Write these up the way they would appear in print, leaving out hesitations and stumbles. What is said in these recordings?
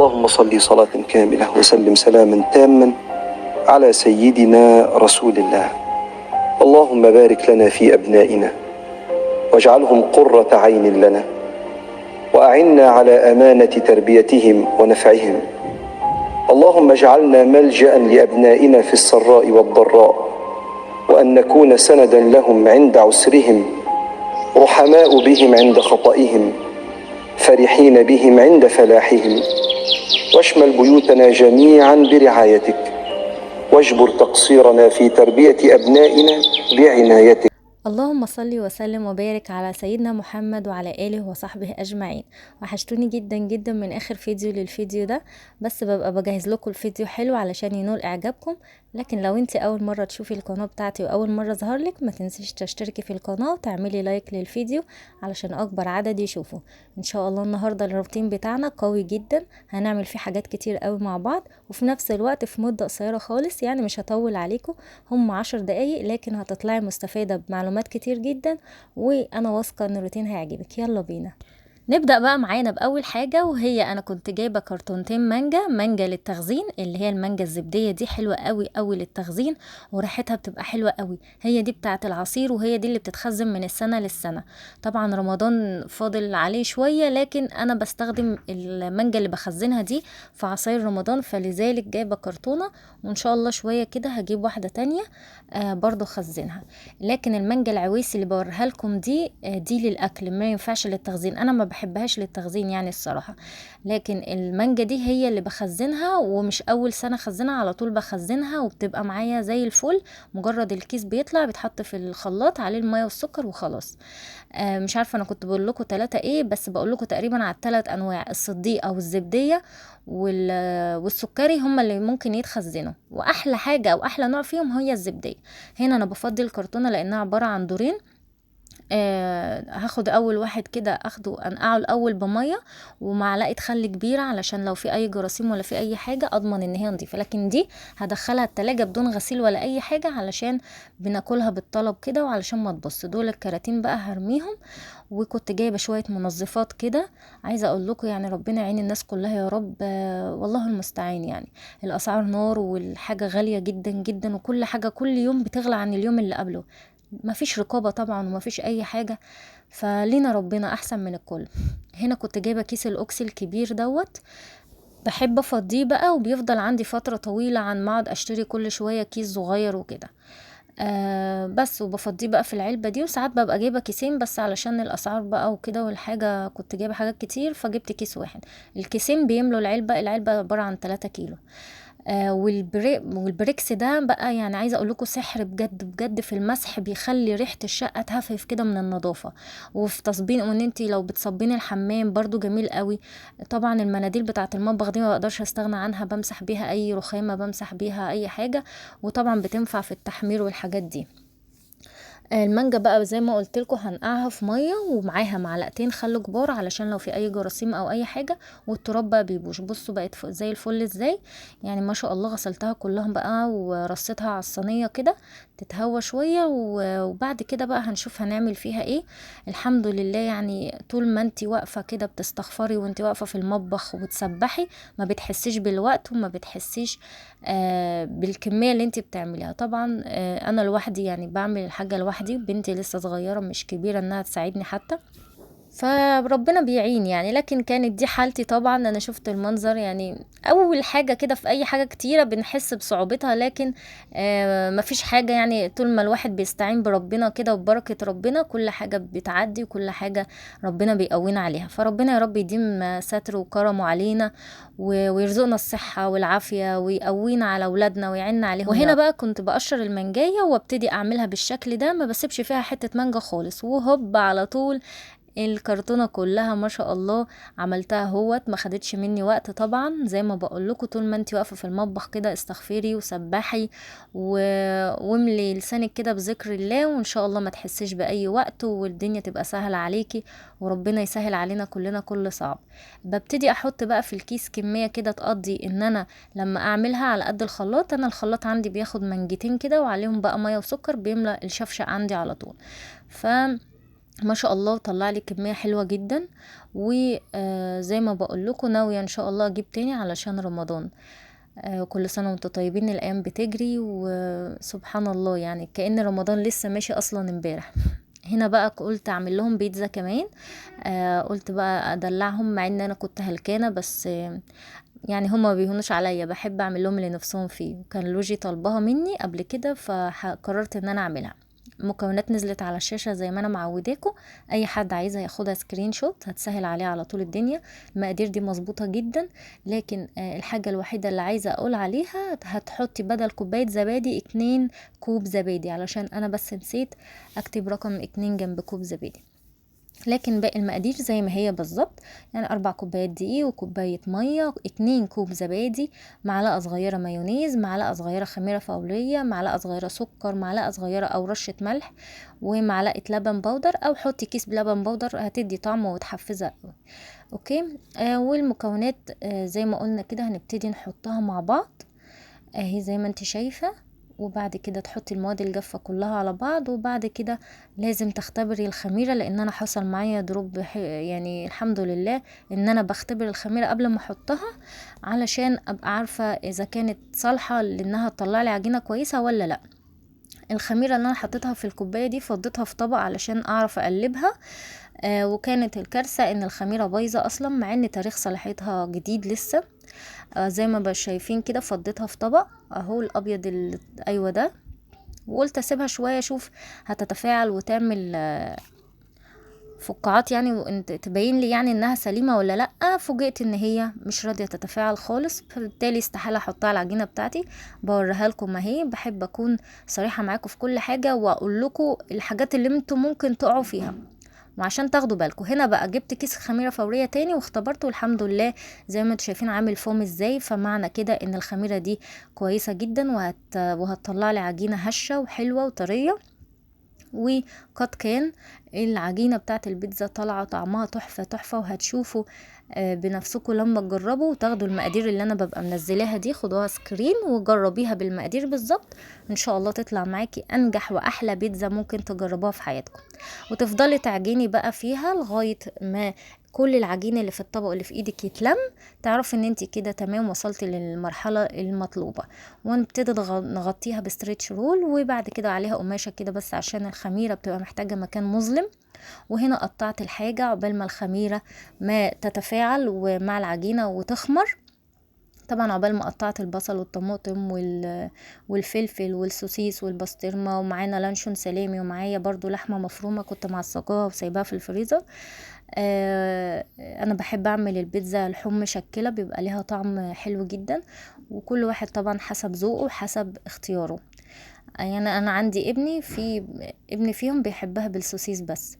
اللهم صل صلاة كاملة وسلم سلاما تاما على سيدنا رسول الله. اللهم بارك لنا في أبنائنا واجعلهم قرة عين لنا، وأعنا على أمانة تربيتهم ونفعهم. اللهم اجعلنا ملجأ لأبنائنا في السراء والضراء، وأن نكون سندا لهم عند عسرهم، رحماء بهم عند خطئهم، فرحين بهم عند فلاحهم. واشمل بيوتنا جميعا برعايتك، واجبر تقصيرنا في تربية أبنائنا بعنايتك. اللهم صل وسلم وبارك على سيدنا محمد وعلى آله وصحبه أجمعين. وحشتوني جدا جدا من آخر فيديو للفيديو ده، بس ببقى بجهز لكم الفيديو حلو علشان ينول إعجابكم. لكن لو انت أول مرة تشوفي القناة بتاعتي وأول مرة ظهر لك، ما تنسيش تشتركي في القناة وتعملي لايك للفيديو علشان أكبر عدد يشوفه. إن شاء الله النهاردة الروتين بتاعنا قوي جدا، هنعمل فيه حاجات كتير قوي مع بعض، وفي نفس الوقت في مدة قصيرة خالص، يعني مش هطول عليكم، هم 10 دقايق لكن هتطلعي مستفادة بمعلومات كتير جدا، وانا واثقة ان الروتين هيعجبك. يلا بينا نبدأ بقى معانا بأول حاجة، وهي أنا كنت جايبة كرتونتين مانجا للتخزين، اللي هي المانجا الزبدية دي حلوة قوي قوي للتخزين، وريحتها بتبقى حلوة قوي. هي دي بتاعة العصير، وهي دي اللي بتتخزن من السنة للسنة. طبعا رمضان فاضل عليه شوية، لكن أنا بستخدم المانجا اللي بخزنها دي في عصير رمضان، فلذلك جايبة كرتونة، وإن شاء الله شوية كده هجيب واحدة تانية برضو خزنها. لكن المانجا العويسي اللي بوريها لكم دي للأكل، ما ينفعش للتخزين، أنا ما بحبهاش للتخزين يعني الصراحة. لكن المانجا دي هي اللي بخزنها، ومش اول سنة خزنها، على طول بخزنها وبتبقى معايا زي الفل. مجرد الكيس بيطلع بيتحط في الخلاط عليه المية والسكر وخلاص. مش عارفة انا كنت بقول لكم 3 ايه، بس بقول لكم تقريبا على ال3 انواع: الصديق او الزبدية والسكري، هما اللي ممكن يتخزنوا، واحلى حاجة او احلى نوع فيهم هي الزبدية. هنا انا بفضل الكرتونة لانها عبارة عن دورين. هاخد اول واحد كده، اخده انقعه الاول بميه ومعلقه خل كبيره، علشان لو في اي جراثيم ولا في اي حاجه اضمن ان هي نظيفه. لكن دي هدخلها التلاجة بدون غسيل ولا اي حاجه، علشان بناكلها بالطلب كده، وعلشان ما تبص. دول الكراتين بقى هرميهم. وكنت جايبه شويه منظفات كده، عايزه اقول لكم يعني ربنا يعين الناس كلها يا رب. والله المستعان. يعني الاسعار نار، والحاجه غاليه جدا جدا، وكل حاجه كل يوم بتغلى عن اليوم اللي قبله. مفيش رقابة طبعا، ومفيش اي حاجة، فلينا ربنا احسن من الكل. هنا كنت جايبة كيس الاوكسي الكبير بحب افضيه بقى، وبيفضل عندي فترة طويلة عن ما اقعد اشتري كل شوية كيس صغير وكده. بس وبفضيه بقى في العلبة دي، وساعات ببقى جايبة كيسين، بس علشان الاسعار بقى وكده والحاجة كنت جايبة حاجات كتير فجبت كيس واحد. الكيسين بيملوا العلبة عبارة عن 3 كيلو. والبريكس ده بقى، يعني عايزه اقول لكم سحر بجد بجد في المسح، بيخلي ريحه الشقه تهفف كده من النظافه. وفي تصبين، وان انتي لو بتصبين الحمام برضو جميل قوي. طبعا المناديل بتاعه المطبخ دي ما بقدرش استغنى عنها، بمسح بيها اي رخامه، بمسح بيها اي حاجه، وطبعا بتنفع في التحمير والحاجات دي. المانجا بقى زي ما قلت لكم هنقعها في ميه، ومعاها معلقتين خل كبار علشان لو في اي جراثيم او اي حاجه، والتراب بقى بيبوش. بصوا بقت زي الفل ازاي، يعني ما شاء الله. غسلتها كلها بقى ورصيتها على الصينيه كده تتهوى شويه، وبعد كده بقى هنشوف هنعمل فيها ايه. الحمد لله، يعني طول ما انتي واقفه كده بتستغفري وانتي واقفه في المطبخ وبتسبحي، ما بتحسيش بالوقت، وما بتحسيش بالكميه اللي انتي بتعمليها. طبعا انا لوحدي، يعني بعمل الحاجه لوحدي، بنتي لسه صغيره مش كبيره انها تساعدني حتى، فربنا بيعين يعني. لكن كانت دي حالتي طبعا. انا شفت المنظر، يعني اول حاجة كده في اي حاجة كتيرة بنحس بصعوبتها، لكن مفيش حاجة، يعني طول ما الواحد بيستعين بربنا كده وبركة ربنا كل حاجة بتعدي، وكل حاجة ربنا بيقوينا عليها. فربنا يا رب يديم ستر وكرمه علينا، ويرزقنا الصحة والعافية، ويقوينا على اولادنا ويعيننا عليهم. وهنا بقى كنت بقشر المانجاية وابتدي اعملها بالشكل ده، ما بسيبش فيها حتة مانجا خالص، وهوب على طول الكرتونة كلها ما شاء الله عملتها هوت. ما خدتش مني وقت طبعا، زي ما بقول لكم طول ما انتي واقفه في المطبخ كده استغفري وسبحي واملي لسانك كده بذكر الله، وان شاء الله ما تحسيش باي وقت، والدنيا تبقى سهله عليكي، وربنا يسهل علينا كلنا كل صعب. ببتدي احط بقى في الكيس كميه كده تقضي ان انا لما اعملها على قد الخلاط. انا الخلاط عندي بياخد منجتين كده، وعليهم بقى ميه وسكر، بيملى الشفشق عندي على طول. ما شاء الله طلع لي كمية حلوة جدا. وزي ما بقول لكم ناوية ان شاء الله اجيب تاني علشان رمضان. وكل سنة وانتم طيبين، الايام بتجري وسبحان الله يعني كأن رمضان لسه ماشي اصلا امبارح. هنا بقى قلت اعمل لهم بيتزا كمان. قلت بقى ادلعهم مع ان انا كنت هلكانة، بس يعني هما ما بيهونوش عليا، بحب اعمل لهم اللي نفسهم فيه، وكان لوجي طلبها مني قبل كده فقررت ان انا اعملها. المكونات نزلت على الشاشة زي ما انا معوداكم، اي حد عايزها ياخدها سكرين شوت هتسهل عليه على طول الدنيا. المقادير دي مظبوطة جدا، لكن الحاجة الوحيدة اللي عايزة اقول عليها هتحطي بدل كوباية زبادي 2 كوب زبادي، علشان انا بس نسيت اكتب رقم 2 جنب كوب زبادي. لكن باقي المقادير زي ما هي بالظبط، يعني 4 كوبايات دقيق وكوباية مية، 2 كوب زبادي، معلقة صغيرة مايونيز، معلقة صغيرة خميرة فورية، معلقة صغيرة سكر، معلقة صغيرة او رشة ملح، ومعلقة لبن بودر، او حطي كيس بلبن بودر هتدي طعم وتحفزها قوي. اوكي. والمكونات زي ما قلنا كده هنبتدي نحطها مع بعض اهي زي ما انت شايفة. وبعد كده تحطي المواد الجافة كلها على بعض، وبعد كده لازم تختبري الخميرة، لان انا حصل معايا دروب يعني الحمد لله ان انا بختبر الخميرة قبل ما احطها، علشان ابقى عارفة اذا كانت صالحة لانها تطلع لي عجينة كويسة ولا لا. الخميرة اللي انا حطيتها في الكوباية دي فضيتها في طبق علشان اعرف اقلبها. وكانت الكارثة ان الخميرة بايظة اصلا، مع ان تاريخ صلاحيتها جديد لسه. زي ما بقى شايفين كده فضيتها في طبق اهو الابيض ايوه ده. وقلت اسيبها شويه اشوف هتتفاعل وتعمل فقاعات يعني، وانت تبين لي يعني انها سليمه ولا لا. فوجئت ان هي مش راضيه تتفاعل خالص، فبالتالي استحاله احطها على العجينه بتاعتي. بوريها لكم اهي، بحب اكون صريحه معاكم في كل حاجه واقول لكم الحاجات اللي انتم ممكن تقعوا فيها، وعشان تاخدوا بالكم. هنا بقى جبت كيس خميره فوريه تاني واختبرته والحمد لله زي ما انتم شايفين عامل فوم ازاي، فمعنى كده ان الخميره دي كويسه جدا وهتطلع لي عجينه هشه وحلوه وطريه. وقد كان العجينه بتاعت البيتزا طالعه طعمها تحفه تحفه، وهتشوفوا بنفسكم لما تجربوا وتاخدوا المقادير اللي انا ببقى منزلاها دي، خدوها سكرين وجربيها بالمقادير بالظبط، ان شاء الله تطلع معاكي انجح واحلى بيتزا ممكن تجربوها في حياتكم. وتفضلي تعجني بقى فيها لغايه ما كل العجين اللي في الطبق اللي في ايدك يتلم، تعرفي ان انت كده تمام وصلتي للمرحله المطلوبه. ونبتدي نغطيها بستريتش رول، وبعد كده عليها قماشه كده بس عشان الخميره بتبقى محتاجه مكان مظلم. وهنا قطعت الحاجه عقبال ما الخميره ما تتفاعل ومع العجينه وتخمر. طبعا عقبال ما قطعت البصل والطماطم والفلفل والسوسيس والبسطرمه، ومعانا لانشون سلامي، ومعايا برضو لحمه مفرومه كنت معصجاها وسايباها في الفريزر. انا بحب اعمل البيتزا لحوم مشكله، بيبقى ليها طعم حلو جدا، وكل واحد طبعا حسب ذوقه وحسب اختياره. يعني انا عندي ابني فيهم بيحبها بالسوسيس بس.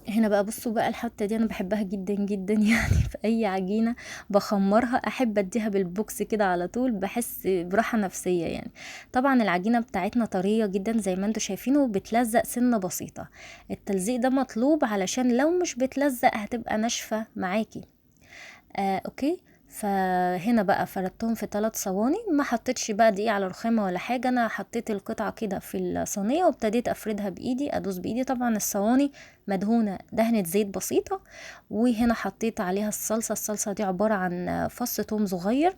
هنا بقى بصوا بقى الحته دي انا بحبها جدا جدا يعني في اي عجينه بخمرها احب اديها بالبوكس كده على طول، بحس براحه نفسيه يعني. طبعا العجينه بتاعتنا طريه جدا زي ما انتم شايفين، وبتلزق سنه بسيطه. التلزيق ده مطلوب علشان لو مش بتلزق هتبقى ناشفه معاكي. اوكي. فهنا بقى فردتهم في 3 صواني، ما حطيتش بقى دقيق على رخامه ولا حاجه، انا حطيت القطعه كده في الصينيه وابتديت افردها بايدي ادوس بايدي. طبعا الصواني مدهونه دهنه زيت بسيطه. وهنا حطيت عليها الصلصه دي عباره عن فص ثوم صغير،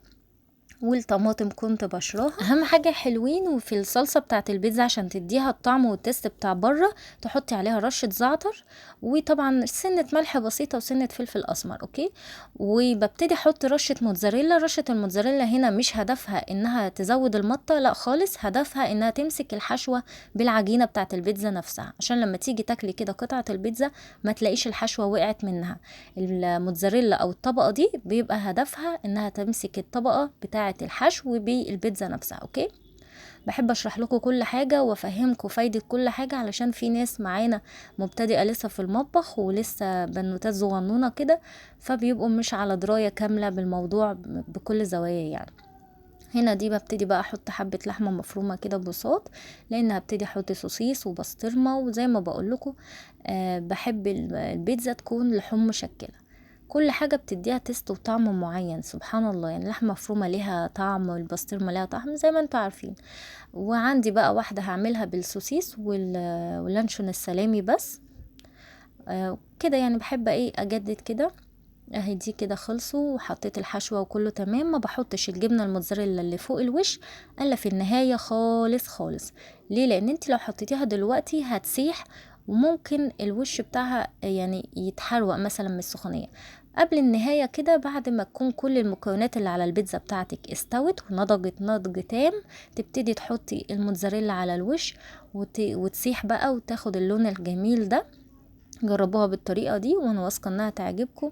والطماطم كنت بشراها. اهم حاجه حلوين وفي الصلصه بتاعه البيتزا عشان تديها الطعم والتست بتاع بره، تحطي عليها رشه زعتر، وطبعا سنه ملح بسيطه وسنه فلفل اسمر. اوكي. وببتدي احط رشه موتزاريلا. رشه الموتزاريلا هنا مش هدفها انها تزود المطه، لا خالص، هدفها انها تمسك الحشوه بالعجينه بتاعه البيتزا نفسها، عشان لما تيجي تاكلي كده قطعه البيتزا ما تلاقيش الحشوه وقعت منها. الموتزاريلا او الطبقه دي بيبقى هدفها انها تمسك الطبقه بتاعه الحشو بالبيتزا نفسها. اوكي. بحب اشرح لكم كل حاجه وافهمكم فايده كل حاجه، علشان في ناس معانا مبتدئه لسه في المطبخ ولسه بنوتات صغنونه كده، فبيبقوا مش على درايه كامله بالموضوع بكل زوايا يعني. هنا دي ببتدي بقى احط حبه لحمه مفرومه كده ببساط، لان هبتدي احط سوسيس وبسطرمه، وزي ما بقول لكم بحب البيتزا تكون لحوم مشكله. كل حاجة بتديها تيست وطعم معين، سبحان الله. يعني اللحمة مفرومة ليها طعم والبسطرمة ليها طعم زي ما انتوا عارفين. وعندي بقى واحدة هعملها بالسوسيس واللانشون السلامي بس. كده يعني بحب ايه اجدد كده. اهي دي كده خلصوا وحطيت الحشوة وكله تمام. ما بحطش الجبنة الموتزاريلا اللي فوق الوش الا في النهاية خالص خالص. ليه؟ لان انت لو حطيتيها دلوقتي هتسيح، وممكن الوش بتاعها يعني يتحروق مثلا من السخونية. قبل النهاية كده، بعد ما تكون كل المكونات اللي على البيتزا بتاعتك استوت ونضجت نضج تام، تبتدي تحطي الموتزاريلا على الوش وتسيح بقى وتاخد اللون الجميل ده. جربوها بالطريقة دي وانا واثقة انها تعجبكم،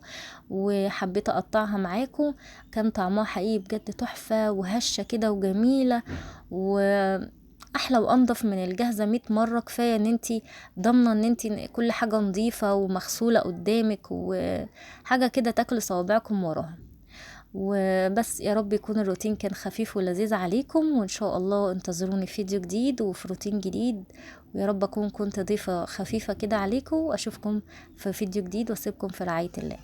وحبيت اقطعها معاكم. كان طعمها حقيقي بجد تحفة وهشة كده وجميلة، واحلى وانضف من الجاهزة 100 مرة. كفاية ان انتي ضامنة ان انتي كل حاجة نظيفة ومغسولة قدامك، وحاجة كده تاكل صوابعكم وراها. وبس، يا رب يكون الروتين كان خفيف ولذيذ عليكم، وان شاء الله انتظروني في فيديو جديد وفي روتين جديد. ويا رب اكون كنت ضيفة خفيفة كده عليكم، واشوفكم في فيديو جديد، واسيبكم في رعاية الله.